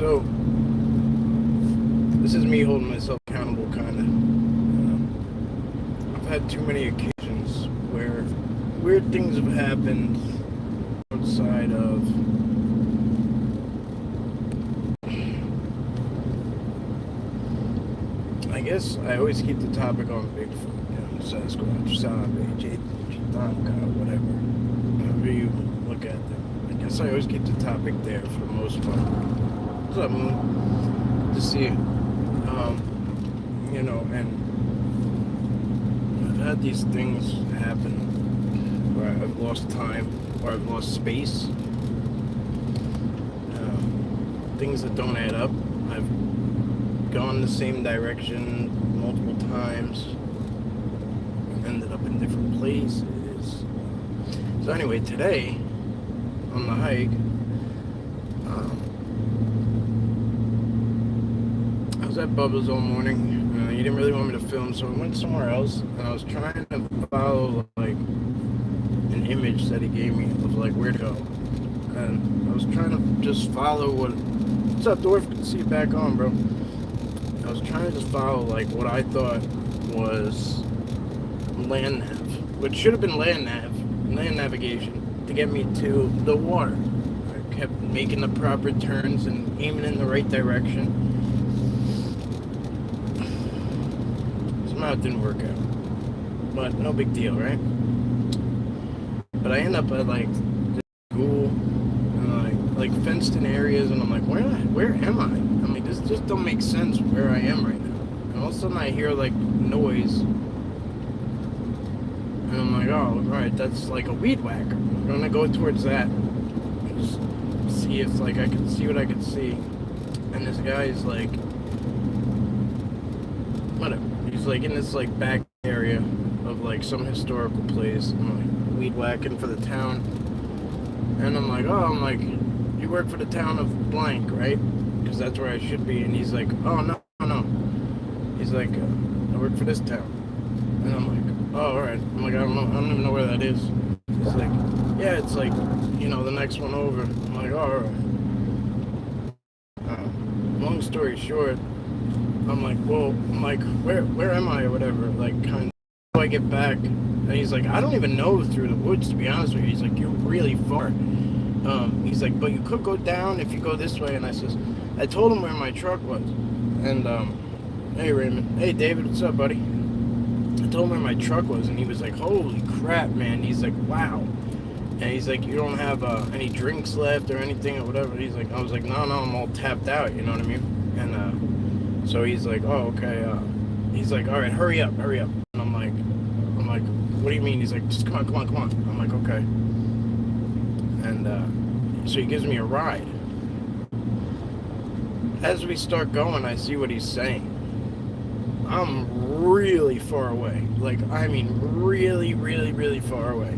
So, this is me holding myself accountable, kind of. I've had too many occasions where weird things have happened outside of I guess I always keep the topic on Bigfoot, Sasquatch, Savage, whatever. However you look at them. I guess I always keep the topic there for the most part. What's up, Moon? Good to see you. And I've had these things happen where I've lost time or I've lost space. Things that don't add up. I've gone the same direction multiple times, ended up in different places. So anyway, today on the hike, I was at Bubba's all morning. He didn't really want me to film, so I went somewhere else, and I was trying to follow like an image that he gave me of like where to go, and I was trying to just follow what's up, Dwarf? Good to see you back on, bro. I was trying to just follow like what I thought was land nav, which should have been land navigation to get me to the water. I kept making the proper turns and aiming in the right direction. Somehow it didn't work out, but no big deal, right? But I end up at like this school and like fenced in areas, and I'm like, where am I? I'm like, this just don't make sense where I am right now. And all of a sudden I hear like noise, and I'm like, oh, right, that's like a weed whacker. I'm gonna go towards that and just see if like I can see what I can see. And this guy is like, whatever. He's like in this like back area of like some historical place. I'm like weed whacking for the town, and I'm like, you work for the town of blank, right? Because that's where I should be. And he's like, oh no. He's like, I work for this town. And I'm like, oh, all right. I'm like, I don't even know where that is. He's like, yeah, it's like, the next one over. I'm like, oh, all right. Long story short, I'm like, where am I or whatever? Like, kind of, how do I get back? And he's like, I don't even know through the woods, to be honest with you. He's like, you're really far. He's like, but you could go down if you go this way. And I told him where my truck was. And, hey, Raymond. Hey, David, what's up, buddy? I told him where my truck was, and he was like, holy crap, man. He's like, wow. And he's like, you don't have any drinks left or anything or whatever. He's like, I was like, no, I'm all tapped out, you know what I mean? And so he's like, oh, okay. He's like, all right, hurry up. And I'm like, what do you mean? He's like, just come on. I'm like, okay. And so he gives me a ride. As we start going, I see what he's saying. I'm really far away. Like, I mean, really, really, really far away.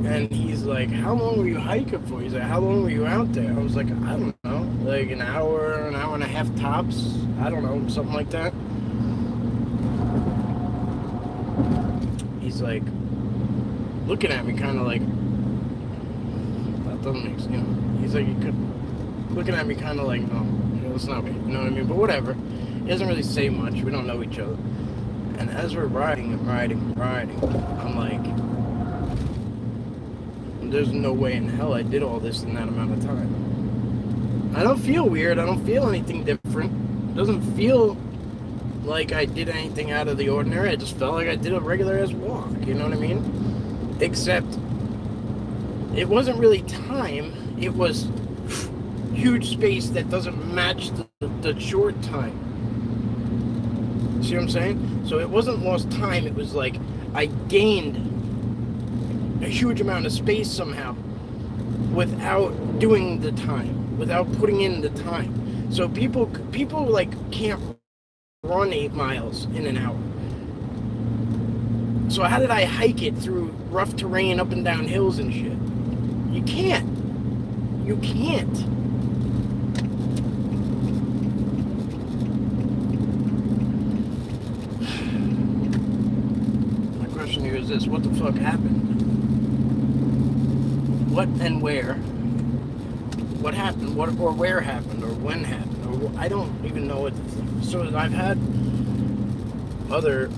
And he's like, how long were you hiking for? He's like, how long were you out there? I was like, I don't know. Like an hour and a half tops. I don't know, something like that. He's like, looking at me kind of like, that doesn't make sense, He's like, looking at me kind of like, no, it's not me, you know what I mean? But whatever. He doesn't really say much. We don't know each other. And as we're riding, I'm like, there's no way in hell I did all this in that amount of time. I don't feel weird. I don't feel anything different. It doesn't feel like I did anything out of the ordinary. I just felt like I did a regular ass walk. You know what I mean? Except it wasn't really time. It was huge space that doesn't match the short time. See what I'm saying? So it wasn't lost time. It was like I gained a huge amount of space somehow without doing the time, without putting in the time. So people like can't run 8 miles in an hour. So how did I hike it through rough terrain, up and down hills and shit? You can't. My question here is this: what the fuck happened? What and where what happened, what or where happened, or when happened, or I don't even know what. So I've had other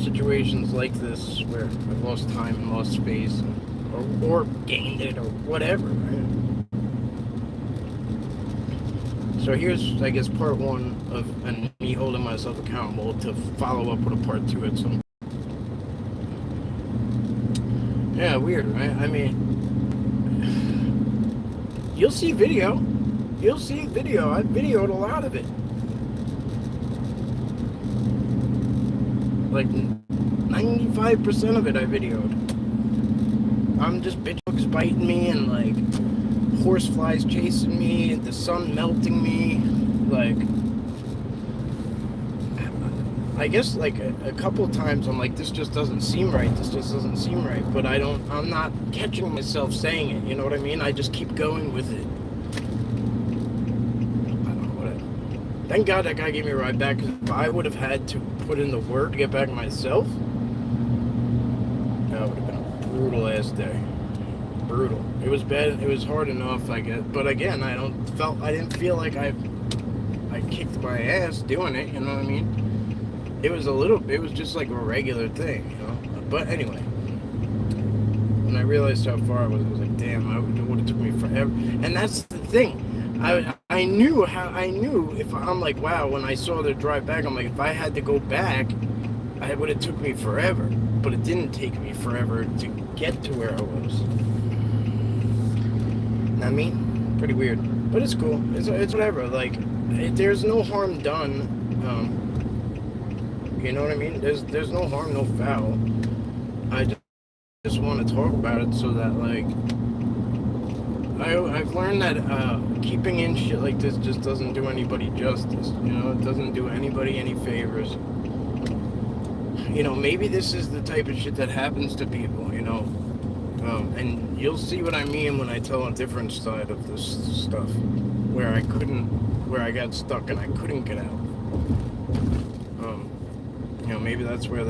situations like this where I've lost time and lost space, or gained it, or whatever. Right? So here's, I guess, part one of me holding myself accountable to follow up with a part two at some. Yeah, weird, right? I mean, you'll see video. You'll see video. I've videoed a lot of it. Like 95% of it I videoed. I'm just bitch bugs biting me and like horse flies chasing me and the sun melting me. Like, I guess like a couple times I'm like, this just doesn't seem right. This just doesn't seem right. But I'm not catching myself saying it. You know what I mean? I just keep going with it. I don't know, whatever. Thank God that guy gave me a ride back, because if I would have had to put in the work to get back myself, that would have been a brutal ass day. Brutal. It was bad. It was hard enough, I guess. But again, I didn't feel like I kicked my ass doing it. You know what I mean? It was just like a regular thing, you know. But anyway, when I realized how far I was like, damn, it would have took me forever. And that's the thing. I knew if I'm like, wow, when I saw the drive back, I'm like, if I had to go back, it would have took me forever. But it didn't take me forever to get to where I was. I mean, pretty weird, but it's cool. It's whatever. Like, there's no harm done. You know what I mean? There's no harm, no foul. I just want to talk about it so that, like, I've learned that keeping in shit like this just doesn't do anybody justice. You know, it doesn't do anybody any favors. You know, maybe this is the type of shit that happens to people, you know. And you'll see what I mean when I tell a different side of this stuff, where I got stuck and I couldn't get out. You know, maybe that's where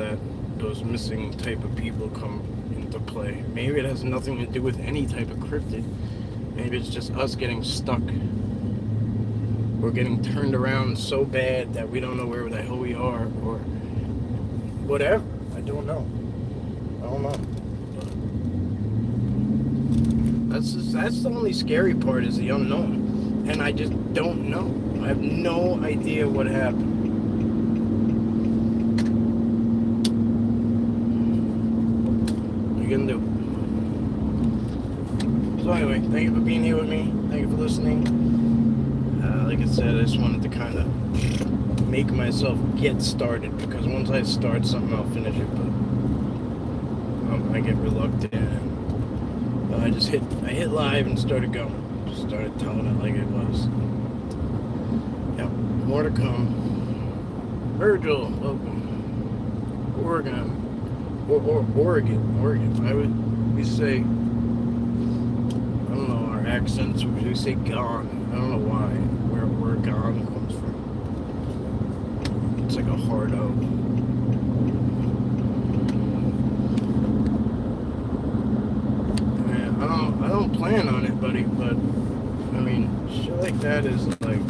those missing type of people come into play. Maybe it has nothing to do with any type of cryptid. Maybe it's just us getting stuck. We're getting turned around so bad that we don't know where the hell we are, or whatever. I don't know. That's the only scary part, is the unknown. And I just don't know. I have no idea what happened. What are you gonna do? So anyway, thank you for being here with me. Thank you for listening. Like I said, I just wanted to kind of make myself get started, because once I start something, I'll finish it. But I get reluctant. I hit live and started going. Just started telling it like it was. Yeah, more to come. Virgil, welcome. Oregon. Oregon. We say, I don't know, our accents, we say gone. I don't know why, where Oregon comes from. It's like a hard O. I don't plan on it, buddy, but I mean, shit like that is like,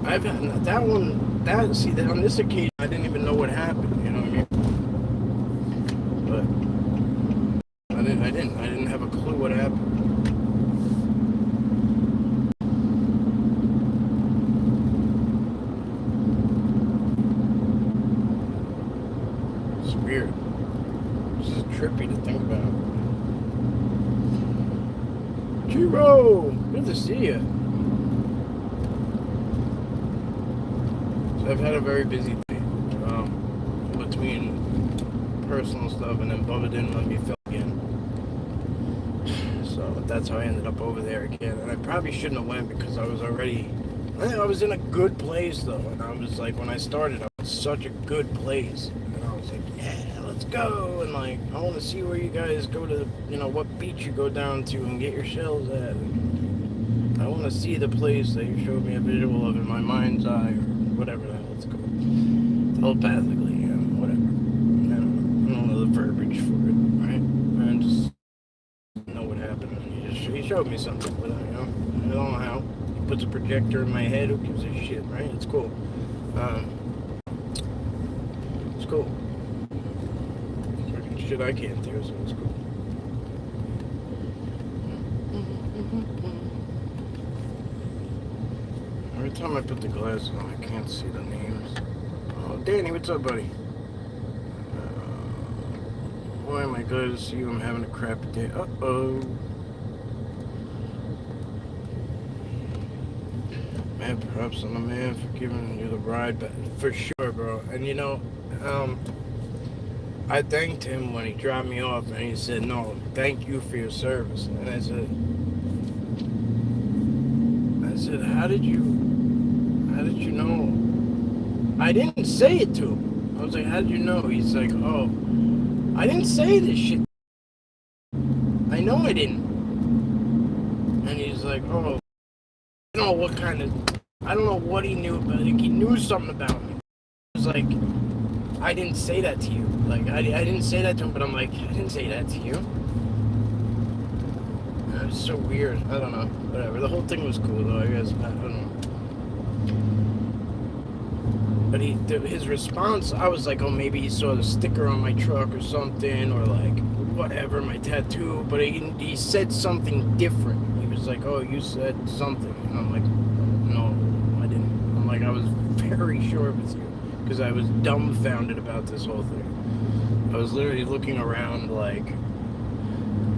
I've had on this occasion, I didn't even know what happened, you know what I mean? But I didn't have a clue what happened. It's weird. This is trippy to think about. Chiro, good to see you. So I've had a very busy day, between personal stuff, and then Bubba didn't let me film again. So that's how I ended up over there again. And I probably shouldn't have went, because I was in a good place though. And I was like, when I started, I was such a good place. And I was like, yeah, let's go. And like, I want to see where you guys go to, you know, what beach you go down to and get your shells at. I want to see the place that you showed me a visual of in my mind's eye, or whatever the hell it's called. Telepathically, you know, whatever. I don't know the verbiage for it, right? I just know what happened. He showed showed me something, but I don't know how. He puts a projector in my head. Who gives a shit, right? It's cool. It's cool. Fucking shit I can't do, so it's cool. Every time I put the glasses on, I can't see the names. Oh, Danny, what's up, buddy? Why am I glad to see you? I'm having a crappy day. Uh-oh. Man, props on the man for giving you the ride back. For sure, bro. And you know, I thanked him when he dropped me off, and he said, no, thank you for your service. And I said, how did you know? I didn't say it to him. I was like, how did you know? He's like, oh, I didn't say this shit. I know I didn't. And he's like, oh, I don't know what kind of, I don't know what he knew, but like, he knew something about me. It was like, I didn't say that to you. Like, I didn't say that to him, but I'm like, I didn't say that to you. It was so weird. I don't know. Whatever. The whole thing was cool, though, I guess. I don't know. But his response, I was like, oh, maybe he saw the sticker on my truck or something, or like, whatever, my tattoo. But he said something different. He was like, oh, you said something. And I'm like, no, I didn't. I'm like, I was very sure it was you. Because I was dumbfounded about this whole thing. I was literally looking around, like,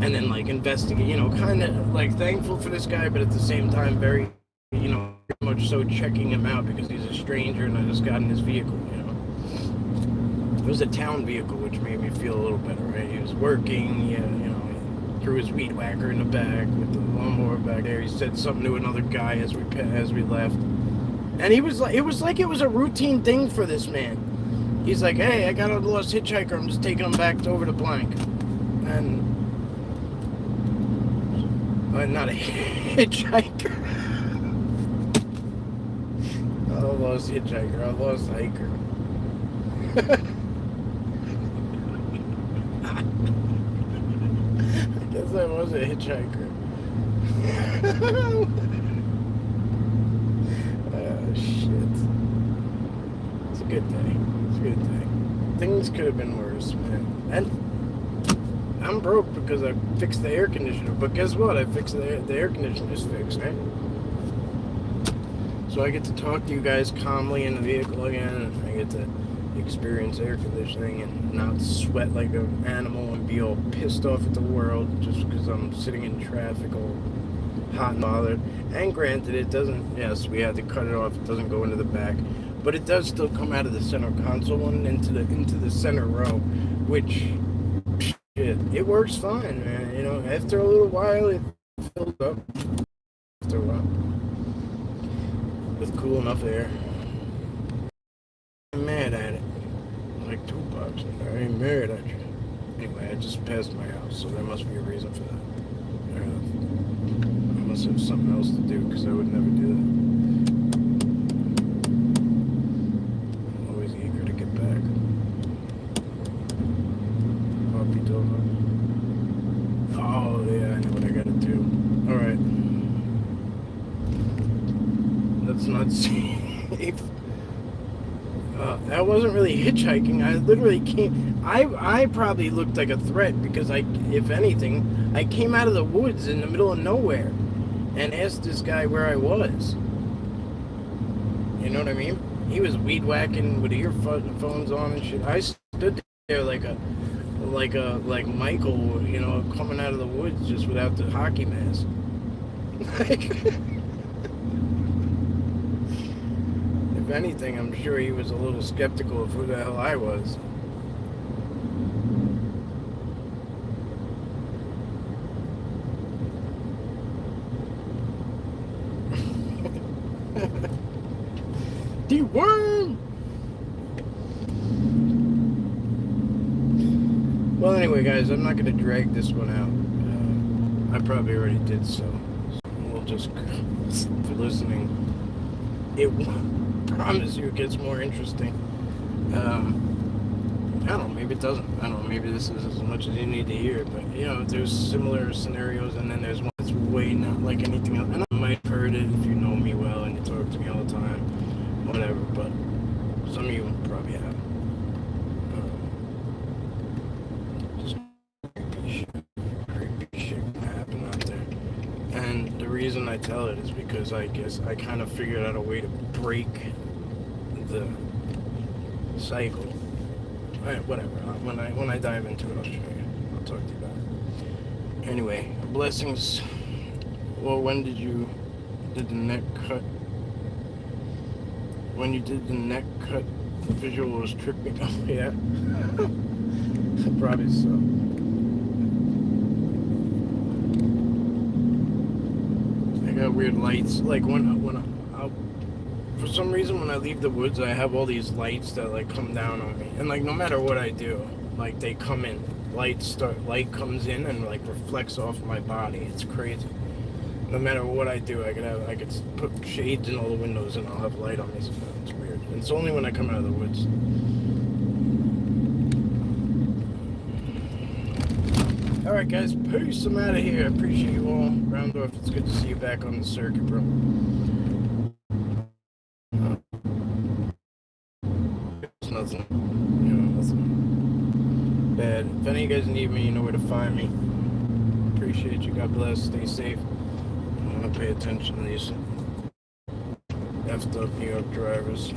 and then, like, investigating, you know, kind of, like, thankful for this guy, but at the same time, very, you know, very much so checking him out because he's a stranger and I just got in his vehicle, you know. It was a town vehicle, which made me feel a little better, right? He was working, you know, he threw his weed whacker in the back with the lawnmower back there. He said something to another guy as we left. And he was like, it was a routine thing for this man. He's like, hey, I got a lost hitchhiker. I'm just taking him back over to blank. And, not a hitchhiker. Not a lost hitchhiker, a lost hiker. I guess I was a hitchhiker. Shit. It's a good day. It's a good day. Things could have been worse, man. And I'm broke because I fixed the air conditioner. But guess what? I fixed the air conditioner's fixed, right? So I get to talk to you guys calmly in the vehicle again, and I get to experience air conditioning and not sweat like an animal and be all pissed off at the world just because I'm sitting in traffic all hot and bothered. And granted, it doesn't, yes, we had to cut it off, it doesn't go into the back, but it does still come out of the center console and into the center row, which, shit, it works fine, man. You know, after a little while, it fills up. After a while. With cool enough air. I'm mad at it. Like Tupac said, I ain't mad at you. Anyway, I just passed my house, so there must be a reason for that. I must have something else to do, because I would never do that. I'm always eager to get back. Puppy dog. Oh, yeah, I know what I gotta do. Alright. That's not safe. That wasn't really hitchhiking. I literally came... I probably looked like a threat because if anything, I came out of the woods in the middle of nowhere and asked this guy where I was. You know what I mean? He was weed whacking with earphones on and shit. I stood there like Michael, you know, coming out of the woods just without the hockey mask. Like... If anything, I'm sure he was a little skeptical of who the hell I was. D1! Well, anyway, guys, I'm not going to drag this one out. I probably already did so. We'll just, for listening, it promise you it gets more interesting. I don't know, maybe it doesn't. I don't know, maybe this is as much as you need to hear, but you know, there's similar scenarios and then there's one that's way like anything else. And I might have heard it if you know me well and you talk to me all the time, whatever. But some of you probably have. Just creepy shit can happen out there. And the reason I tell it is because I guess I kind of figured out a way to break the cycle. Whatever. When I dive into it, I'll show you. I'll talk to you about it. Anyway, blessings. Well, when did the neck cut? When you did the neck cut, the visual was tripping. Oh yeah, probably so. I got weird lights. Like for some reason when I leave the woods, I have all these lights that like come down on me, and like no matter what I do, like they come in. Light comes in and like reflects off my body. It's crazy. No matter what I do, I could put shades in all the windows and I'll have light on me. So it's weird. And it's only when I come out of the woods. All right, guys. Peace. I'm out of here. I appreciate you all. Roundorf, it's good to see you back on the circuit, bro. It's nothing. Nothing bad. If any of you guys need me, you know where to find me. Appreciate you. God bless. Stay safe. I'm gonna pay attention to these effed up New York drivers.